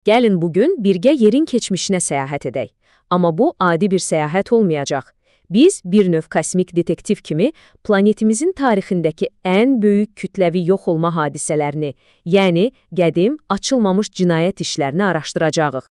Gəlin bugün birgə yerin keçmişinə səyahət edək. Amma bu adi bir səyahət olmayacaq. Biz bir növ kosmik detektiv kimi planetimizin tarixindəki ən böyük kütləvi yox olma hadisələrini, yəni qədim, açılmamış cinayət işlərini araşdıracağıq.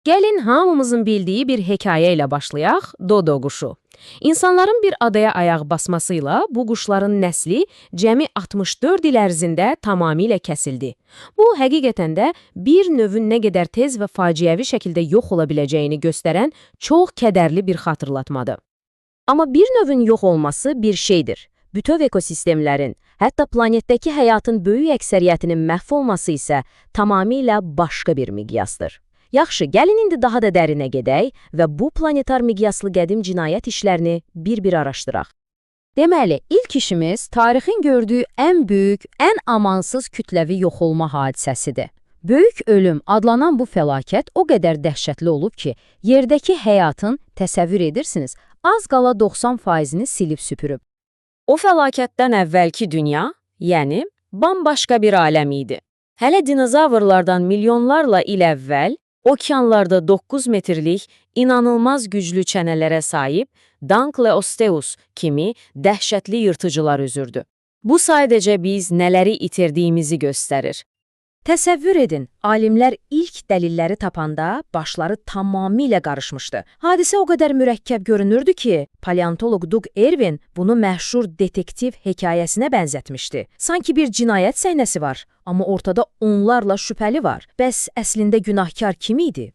Gəlin hamımızın bildiyi bir hekayə ilə başlayaq, Dodo quşu. İnsanların bir adaya ayaq basmasıyla bu quşların nəsli cəmi 64 il ərzində tamamilə kəsildi. Bu, həqiqətən də bir növün nə qədər tez və faciəvi şəkildə yox ola biləcəyini göstərən çox kədərli bir xatırlatmadır. Amma bir növün yox olması bir şeydir. Bütöv ekosistemlərin, hətta planetdəki həyatın böyük əksəriyyətinin məhv olması isə tamamilə başqa bir miqyasdır. Yaxşı, gəlin indi daha da dərinə gedək və bu planetar miqyaslı qədim cinayət işlərini bir-bir araşdıraq. Deməli, ilk işimiz tarixin gördüyü ən böyük, ən amansız kütləvi yox olma hadisəsidir. Böyük ölüm adlanan bu fəlakət o qədər dəhşətli olub ki, yerdəki həyatın, təsəvvür edirsiniz, az qala 90%-ni silib süpürüb. O fəlakətdən əvvəlki dünya, yəni bambaşqa bir aləm idi. Hələ dinozavrlardan milyonlarla il əvvəl okeanlarda 9 metrlik inanılmaz güclü çənələrə sahib Dankleo-Osteus kimi dəhşətli yırtıcılar üzürdü. Bu sadəcə biz nələri itirdiyimizi göstərir. Təsəvvür edin, alimlər ilk dəlilləri tapanda başları tamamilə qarışmışdı. Hadisə o qədər mürəkkəb görünürdü ki, paleontoloq Doug Irwin bunu məşhur detektiv hekayəsinə bənzətmişdi. Sanki bir cinayət səhnəsi var, amma ortada onlarla şübhəli var. Bəs əslində günahkar kim idi?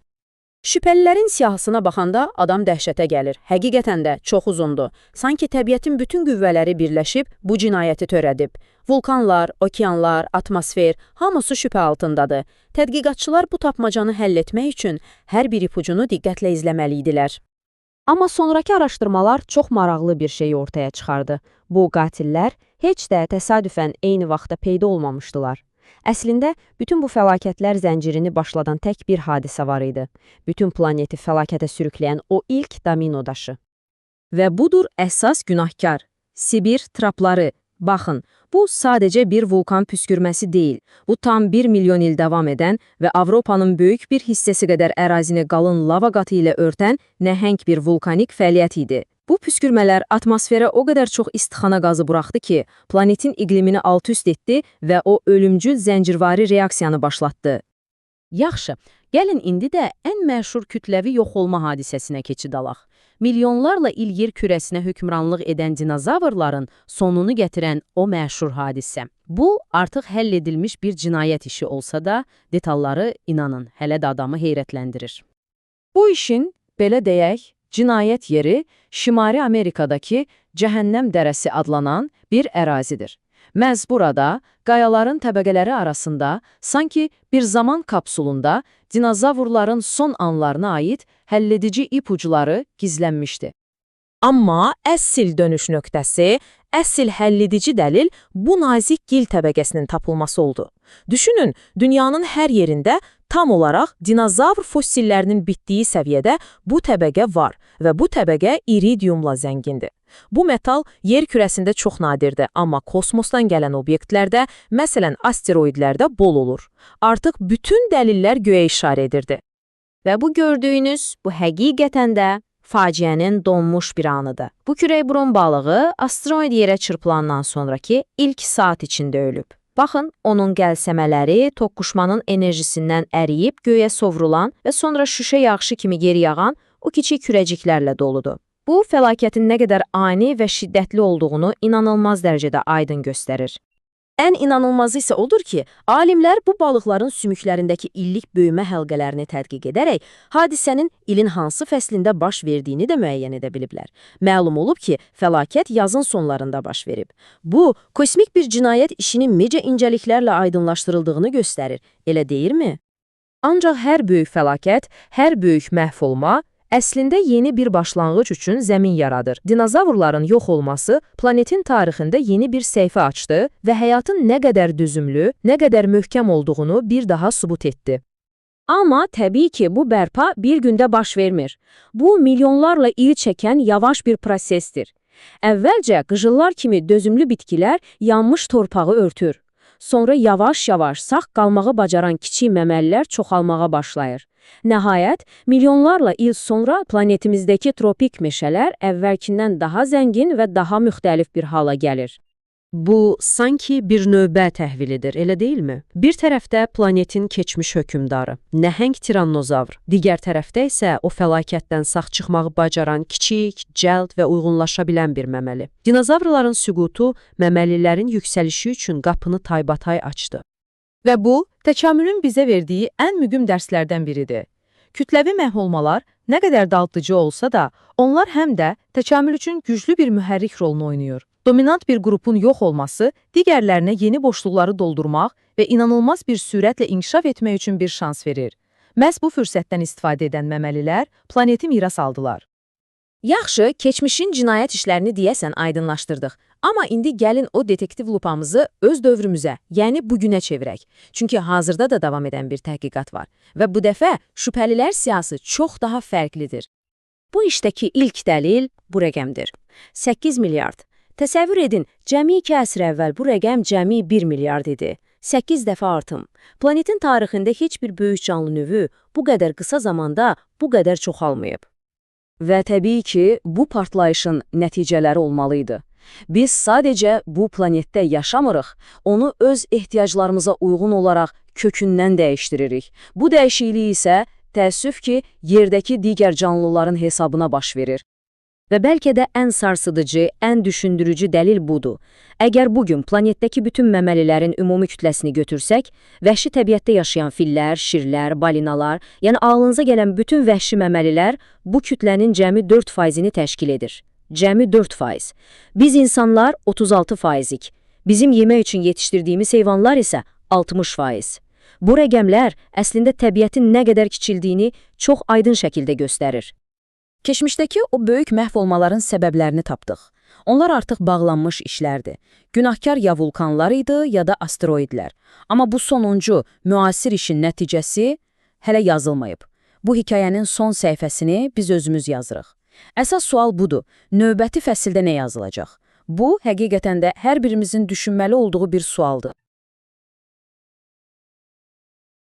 Şübhəlilərin siyahısına baxanda adam dəhşətə gəlir. Həqiqətən də çox uzundur. Sanki təbiətin bütün qüvvələri birləşib bu cinayəti törədib. Vulkanlar, okeanlar, atmosfer, hamısı şübhə altındadır. Tədqiqatçılar bu tapmacanı həll etmək üçün hər bir ipucunu diqqətlə izləməli idilər. Amma sonraki araşdırmalar çox maraqlı bir şeyi ortaya çıxardı. Bu qatillər heç də təsadüfən eyni vaxtda peyda olmamışdılar. Əslində, bütün bu fəlakətlər zəncirini başladan tək bir hadisə var idi. Bütün planeti fəlakətə sürükləyən o ilk domino daşı. Və budur əsas günahkar. Sibir trapları. Baxın, bu sadəcə bir vulkan püskürməsi deyil. Bu tam 1 milyon il davam edən və Avropanın böyük bir hissəsi qədər ərazini qalın lava qatı ilə örtən nəhəng bir vulkanik fəaliyyət idi. Bu püskürmələr atmosferə o qədər çox istixana qazı buraxdı ki, planetin iqlimini alt-üst etdi və o ölümcül zəncirvari reaksiyanı başlatdı. Yaxşı, gəlin indi də ən məşhur kütləvi yox olma hadisəsinə keçid alaq. Milyonlarla il yer kürəsinə hökmranlıq edən dinozavrların sonunu gətirən o məşhur hadisə. Bu, artıq həll edilmiş bir cinayət işi olsa da, detalları, inanın, hələ də adamı heyrətləndirir. Bu işin, belə deyək, cinayət yeri Şimali Amerikadakı Cəhənnəm Dərəsi adlanan bir ərazidir. Məhz burada, qayaların təbəqələri arasında, sanki bir zaman kapsulunda dinozavrların son anlarına aid həlledici ipucuları gizlənmişdi. Amma əsl dönüş nöqtəsi, əsl həlledici dəlil bu nazik gil təbəqəsinin tapılması oldu. Düşünün, dünyanın hər yerində tam olaraq dinozavr fossillərinin bitdiyi səviyyədə bu təbəqə var və bu təbəqə iridiumla zəngindir. Bu metal yer kürəsində çox nadirdir, amma kosmosdan gələn obyektlərdə, məsələn asteroidlərdə bol olur. Artıq bütün dəlillər göyə işarə edirdi. Və bu gördüyünüz, bu həqiqətən də faciənin donmuş bir anıdır. Bu kürək burun balığı asteroid yerə çırpılandan sonraki ilk saat içində ölüb. Baxın, onun gəlsəmələri toqquşmanın enerjisindən əriyib göyə sovrulan və sonra şüşə yağışı kimi geri yağan o kiçik kürəciklərlə doludur. Bu, fəlakətin nə qədər ani və şiddətli olduğunu inanılmaz dərəcədə aydın göstərir. Ən inanılmazı isə odur ki, alimlər bu balıqların sümüklərindəki illik böyümə həlqələrini tədqiq edərək hadisənin ilin hansı fəslində baş verdiyini də müəyyən edə biliblər. Məlum olub ki, fəlakət yazın sonlarında baş verib. Bu, kosmik bir cinayət işinin necə incəliklərlə aydınlaşdırıldığını göstərir, elə deyilmi? Ancaq hər böyük fəlakət, hər böyük məhv olma, əslində yeni bir başlanğıc üçün zəmin yaradır. Dinozavrların yox olması planetin tarixində yeni bir səhifə açdı və həyatın nə qədər düzümlü, nə qədər möhkəm olduğunu bir daha sübut etdi. Amma təbii ki, bu bərpa bir gündə baş vermir. Bu, milyonlarla il çəkən yavaş bir prosesdir. Əvvəlcə qıcıllar kimi dözümlü bitkilər yanmış torpağı örtür. Sonra yavaş-yavaş sağ qalmağı bacaran kiçik məməlilər çoxalmağa başlayır. Nəhayət, milyonlarla il sonra planetimizdəki tropik meşələr əvvəlkindən daha zəngin və daha müxtəlif bir hala gəlir. Bu, sanki bir növbə təhvilidir, elə deyilmi? Bir tərəfdə planetin keçmiş hökmdarı, nəhəng tiranozavr, digər tərəfdə isə o fəlakətdən sağ çıxmağı bacaran kiçik, cəld və uyğunlaşa bilən bir məməli. Dinozavrların süqutu məməlilərin yüksəlişi üçün qapını taybatay açdı. Və bu, təkamülün bizə verdiyi ən mühüm dərslərdən biridir. Kütləvi məhv olmalar nə qədər dağıdıcı olsa da, onlar həm də təkamül üçün güclü bir mühərrik rolunu oynayır. Dominant bir qrupun yox olması digərlərinə yeni boşluqları doldurmaq və inanılmaz bir sürətlə inkişaf etmək üçün bir şans verir. Məhz bu fürsətdən istifadə edən məməlilər planeti miras aldılar. Yaxşı, keçmişin cinayət işlərini deyəsən aydınlaşdırdıq. Amma indi gəlin o detektiv lupamızı öz dövrümüzə, yəni bugünə çevirək. Çünki hazırda da davam edən bir təhqiqat var. Və bu dəfə şübhəlilər siyasi çox daha fərqlidir. Bu işdəki ilk dəlil bu rəqəmdir. 8 milyard. Təsəvvür edin, cəmi 2 əsr əvvəl bu rəqəm cəmi 1 milyard idi. 8 dəfə artım. Planetin tarixində heç bir böyük canlı növü bu qədər qısa zamanda bu qədər çoxalmayıb. Və təbii ki, bu partlayışın nəticələri olmalıydı. Biz sadəcə bu planetdə yaşamırıq, onu öz ehtiyaclarımıza uyğun olaraq kökündən dəyişdiririk. Bu dəyişiklik isə təəssüf ki, yerdəki digər canlıların hesabına baş verir. Və bəlkə də ən sarsıdıcı, ən düşündürücü dəlil budur. Əgər bugün planetdəki bütün məməlilərin ümumi kütləsini götürsək, vəhşi təbiətdə yaşayan fillər, şirlər, balinalar, yəni ağlınıza gələn bütün vəhşi məməlilər bu kütlənin cəmi 4%-ni təşkil edir. Cəmi 4%. Biz insanlar 36%-ik. Bizim yemək üçün yetişdirdiyimiz heyvanlar isə 60%. Bu rəqəmlər əslində təbiətin nə qədər kiçildiyini çox aydın şəkildə göstərir. Keçmişdəki o böyük məhv olmaların səbəblərini tapdıq. Onlar artıq bağlanmış işlərdir. Günahkar ya vulkanlar idi, ya da asteroidlər. Amma bu sonuncu, müasir işin nəticəsi hələ yazılmayıb. Bu hekayənin son səhifəsini biz özümüz yazırıq. Əsas sual budur, növbəti fəsildə nə yazılacaq? Bu, həqiqətən də hər birimizin düşünməli olduğu bir sualdır.